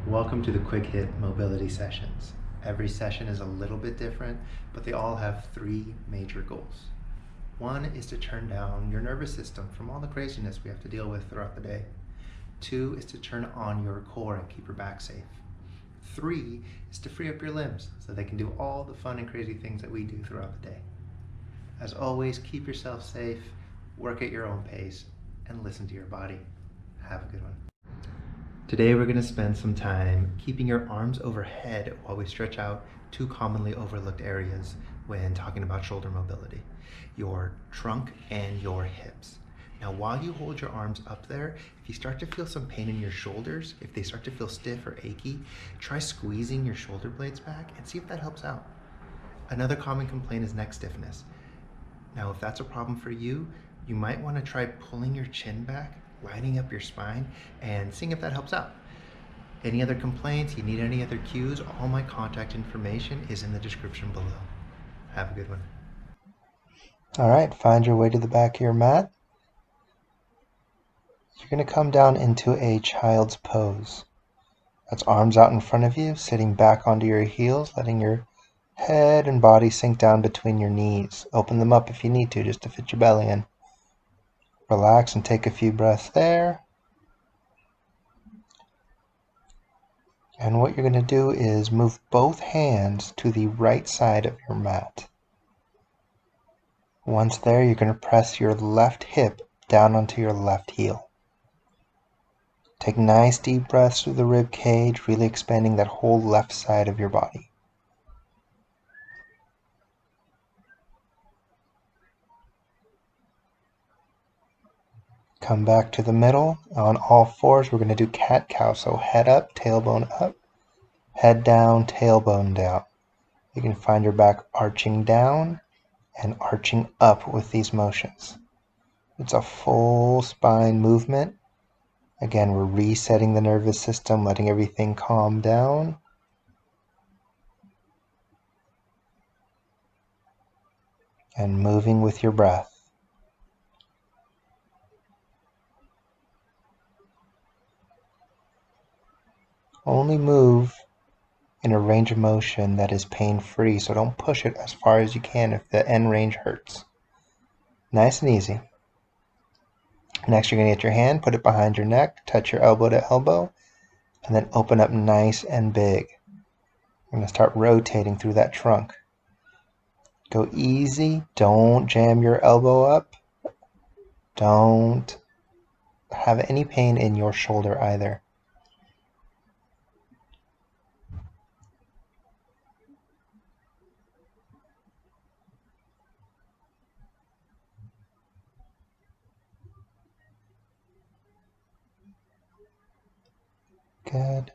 Welcome to the Quick Hit Mobility Sessions. Every session is a little bit different, but they all have three major goals. One is to turn down your nervous system from all the craziness we have to deal with throughout the day. Two is to turn on your core and keep your back safe. Three is to free up your limbs so they can do all the fun and crazy things that we do throughout the day. As always, keep yourself safe, work at your own pace, and listen to your body. Have a good one. Today we're going to spend some time keeping your arms overhead while we stretch out two commonly overlooked areas when talking about shoulder mobility: your trunk and your hips. Now, while you hold your arms up there, if you start to feel some pain in your shoulders, if they start to feel stiff or achy, try squeezing your shoulder blades back and see if that helps out. Another common complaint is neck stiffness. Now, if that's a problem for you, you might want to try pulling your chin back, lining up your spine, and seeing if that helps out. Any other complaints, you need any other cues, all my contact information is in the description below. Have a good one. All right, find your way to the back of your mat. You're going to come down into a child's pose. That's arms out in front of you, sitting back onto your heels, letting your head and body sink down between your knees. Open them up if you need to, just to fit your belly in. Relax and take a few breaths there. And what you're going to do is move both hands to the right side of your mat. Once there, you're going to press your left hip down onto your left heel. Take nice deep breaths through the rib cage, really expanding that whole left side of your body. Come back to the middle. On all fours, we're going to do cat-cow. So head up, tailbone up, head down, tailbone down. You can find your back arching down and arching up with these motions. It's a full spine movement. Again, we're resetting the nervous system, letting everything calm down. And moving with your breath. Only move in a range of motion that is pain-free, so don't push it as far as you can if the end range hurts. Nice and easy. Next, you're going to get your hand, put it behind your neck, touch your elbow to elbow, and then open up nice and big. You're going to start rotating through that trunk. Go easy. Don't jam your elbow up. Don't have any pain in your shoulder either. Good.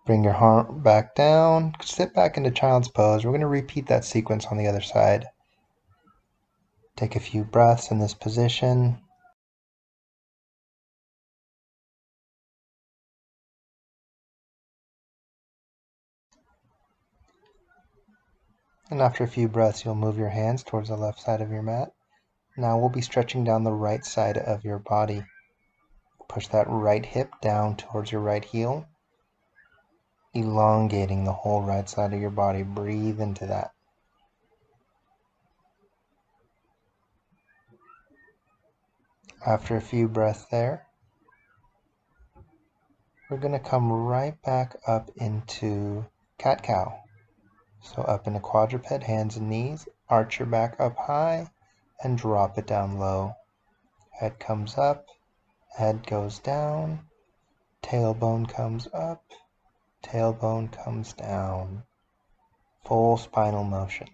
Bring your heart back down. Sit back into child's pose. We're going to repeat that sequence on the other side. Take a few breaths in this position. And after a few breaths, you'll move your hands towards the left side of your mat. Now we'll be stretching down the right side of your body. Push that right hip down towards your right heel, elongating the whole right side of your body. Breathe into that. After a few breaths there, we're going to come right back up into cat-cow. So up into quadruped, hands and knees, arch your back up high and drop it down low. Head comes up, head goes down, tailbone comes up, tailbone comes down. Full spinal motion.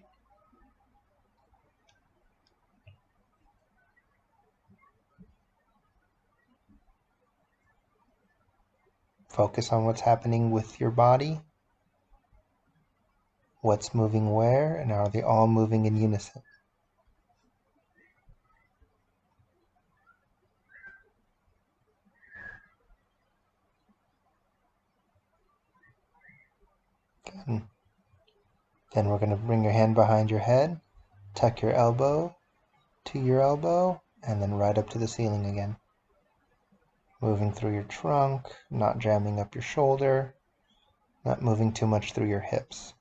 Focus on what's happening with your body, what's moving where, and are they all moving in unison? Good. Then we're going to bring your hand behind your head, tuck your elbow to your elbow, and then right up to the ceiling again. Moving through your trunk, not jamming up your shoulder, not moving too much through your hips.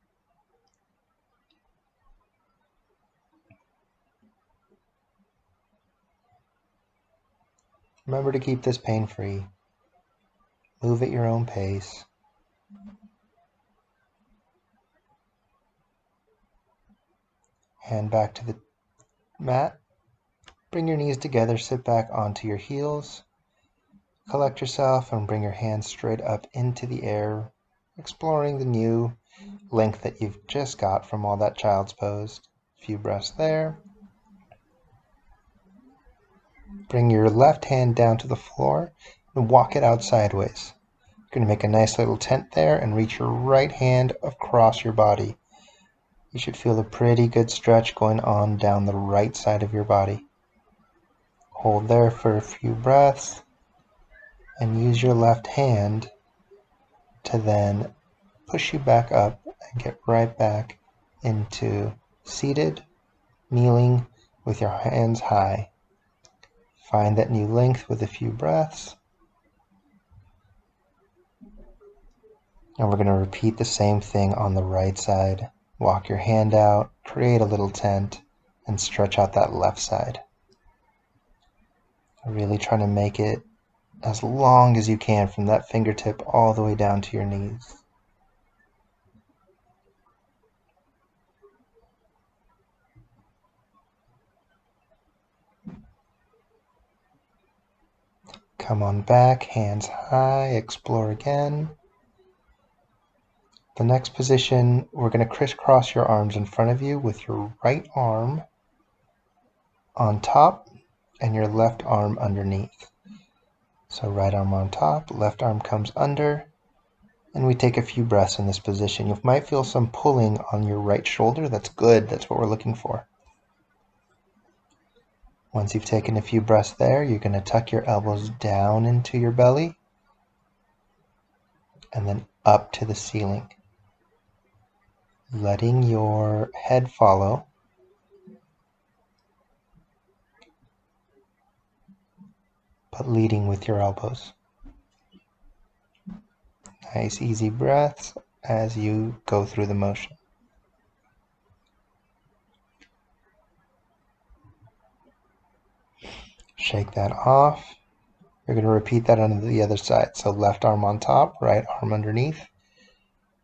Remember to keep this pain-free. Move at your own pace. Hand back to the mat. Bring your knees together, sit back onto your heels. Collect yourself and bring your hands straight up into the air, exploring the new length that you've just got from all that child's pose. A few breaths there. Bring your left hand down to the floor and walk it out sideways. You're going to make a nice little tent there and reach your right hand across your body. You should feel a pretty good stretch going on down the right side of your body. Hold there for a few breaths and use your left hand to then push you back up and get right back into seated, kneeling with your hands high. Find that new length with a few breaths. And we're going to repeat the same thing on the right side. Walk your hand out, create a little tent, and stretch out that left side. Really trying to make it as long as you can from that fingertip all the way down to your knees. Come on back, hands high, explore again. The next position, we're going to crisscross your arms in front of you with your right arm on top and your left arm underneath. So right arm on top, left arm comes under, and we take a few breaths in this position. You might feel some pulling on your right shoulder. That's good. That's what we're looking for. Once you've taken a few breaths there, you're going to tuck your elbows down into your belly and then up to the ceiling, letting your head follow. But leading with your elbows. Nice easy breaths as you go through the motion. Shake that off. You're going to repeat that on the other side. So left arm on top, right arm underneath.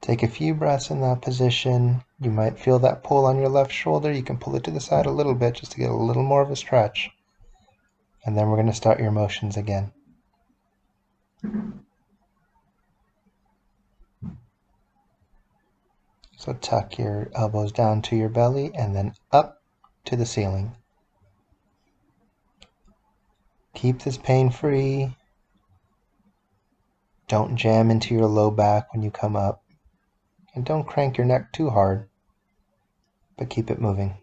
Take a few breaths in that position. You might feel that pull on your left shoulder. You can pull it to the side a little bit just to get a little more of a stretch. And then we're going to start your motions again. So tuck your elbows down to your belly and then up to the ceiling. Keep this pain-free. Don't jam into your low back when you come up. And don't crank your neck too hard, but keep it moving.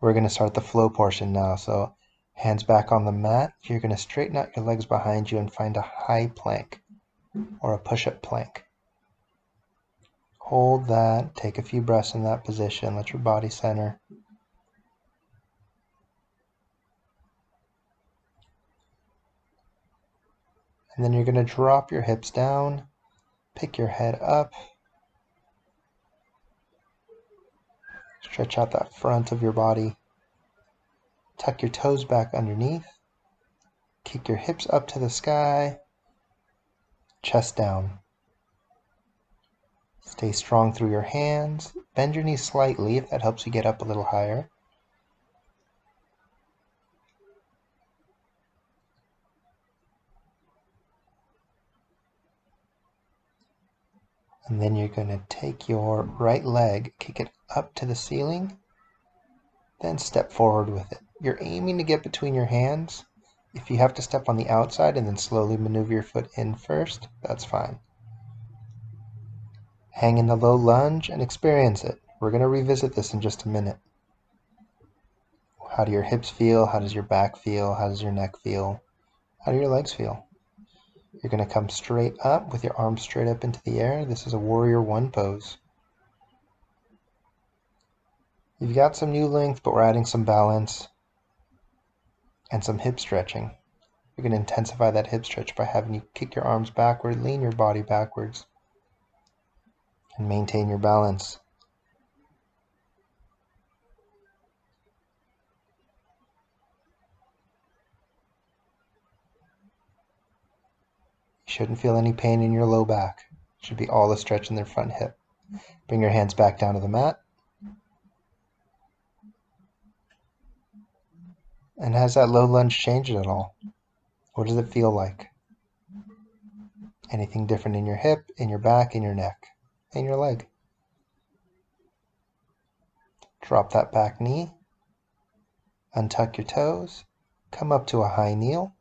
We're going to start the flow portion now. So hands back on the mat. You're going to straighten out your legs behind you and find a high plank or a push-up plank. Hold that. Take a few breaths in that position. Let your body center. And then you're going to drop your hips down. Pick your head up. Stretch out that front of your body. Tuck your toes back underneath. Kick your hips up to the sky. Chest down. Stay strong through your hands. Bend your knees slightly if that helps you get up a little higher. And then you're going to take your right leg, kick it up to the ceiling, then step forward with it. You're aiming to get between your hands. If you have to step on the outside and then slowly maneuver your foot in first, that's fine. Hang in the low lunge and experience it. We're going to revisit this in just a minute. How do your hips feel? How does your back feel? How does your neck feel? How do your legs feel? You're going to come straight up with your arms straight up into the air. This is a warrior one pose. You've got some new length, but we're adding some balance and some hip stretching. You're going to intensify that hip stretch by having you kick your arms backward, lean your body backwards, and maintain your balance. You shouldn't feel any pain in your low back. It should be all the stretch in their front hip. Bring your hands back down to the mat. And has that low lunge changed at all? What does it feel like? Anything different in your hip, in your back, in your neck, in your leg? Drop that back knee. Untuck your toes. Come up to a high kneel.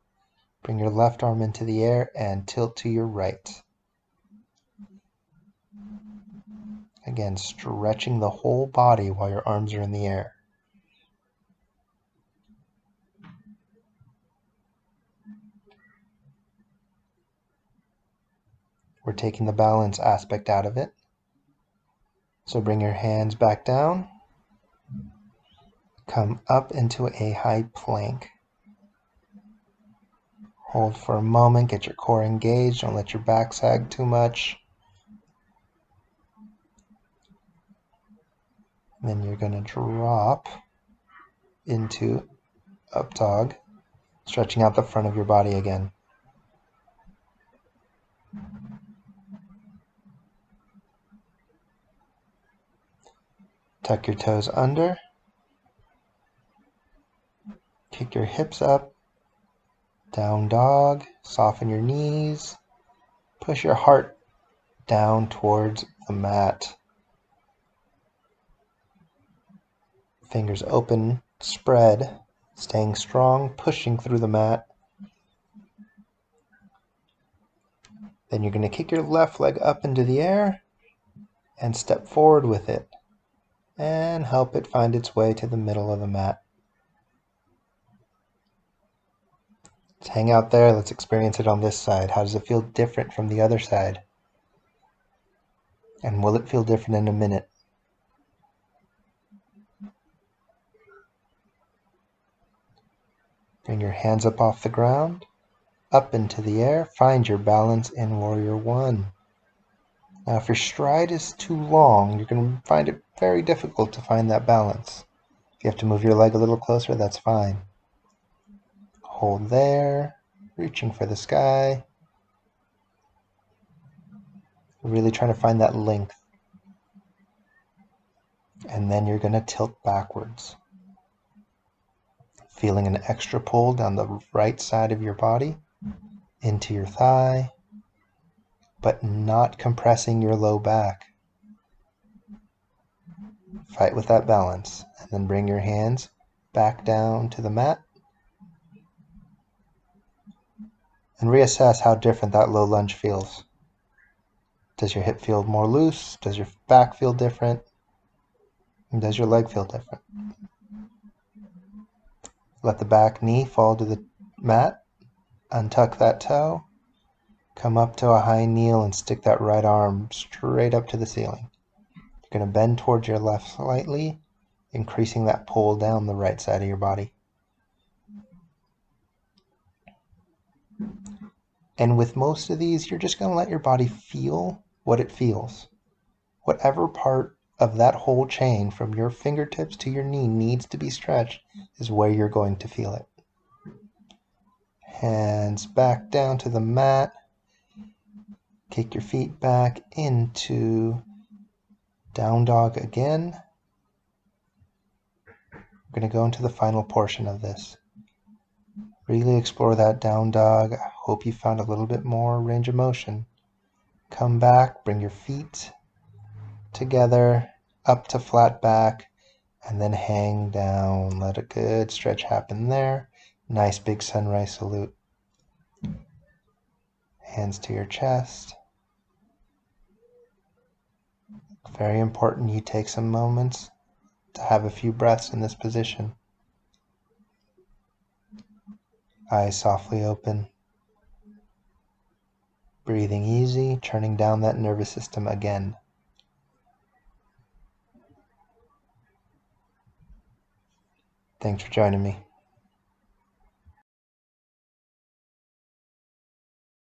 Bring your left arm into the air and tilt to your right. Again, stretching the whole body while your arms are in the air. We're taking the balance aspect out of it. So bring your hands back down. Come up into a high plank. Hold for a moment, get your core engaged, don't let your back sag too much. Then you're going to drop into up dog, stretching out the front of your body again. Tuck your toes under. Kick your hips up. Down dog. Soften your knees. Push your heart down towards the mat. Fingers open, spread, staying strong, pushing through the mat. Then you're going to kick your left leg up into the air and step forward with it and help it find its way to the middle of the mat. Let's hang out there. Let's experience it on this side. How does it feel different from the other side? And will it feel different in a minute? Bring your hands up off the ground, up into the air. Find your balance in warrior one. Now, if your stride is too long, you're going to find it very difficult to find that balance. If you have to move your leg a little closer, that's fine. Hold there, reaching for the sky. Really trying to find that length. And then you're going to tilt backwards. Feeling an extra pull down the right side of your body into your thigh, but not compressing your low back. Fight with that balance, and then bring your hands back down to the mat and reassess how different that low lunge feels. Does your hip feel more loose? Does your back feel different? And does your leg feel different? Let the back knee fall to the mat. Untuck that toe. Come up to a high kneel and stick that right arm straight up to the ceiling. You're going to bend towards your left slightly, increasing that pull down the right side of your body. And with most of these, you're just going to let your body feel what it feels. Whatever part of that whole chain from your fingertips to your knee needs to be stretched is where you're going to feel it. Hands back down to the mat. Kick your feet back into down dog again. We're going to go into the final portion of this. Really explore that down dog. I hope you found a little bit more range of motion. Come back, bring your feet together, up to flat back, and then hang down. Let a good stretch happen there. Nice big sunrise salute. Hands to your chest. Very important you take some moments to have a few breaths in this position. Eyes softly open. Breathing easy, turning down that nervous system again. Thanks for joining me.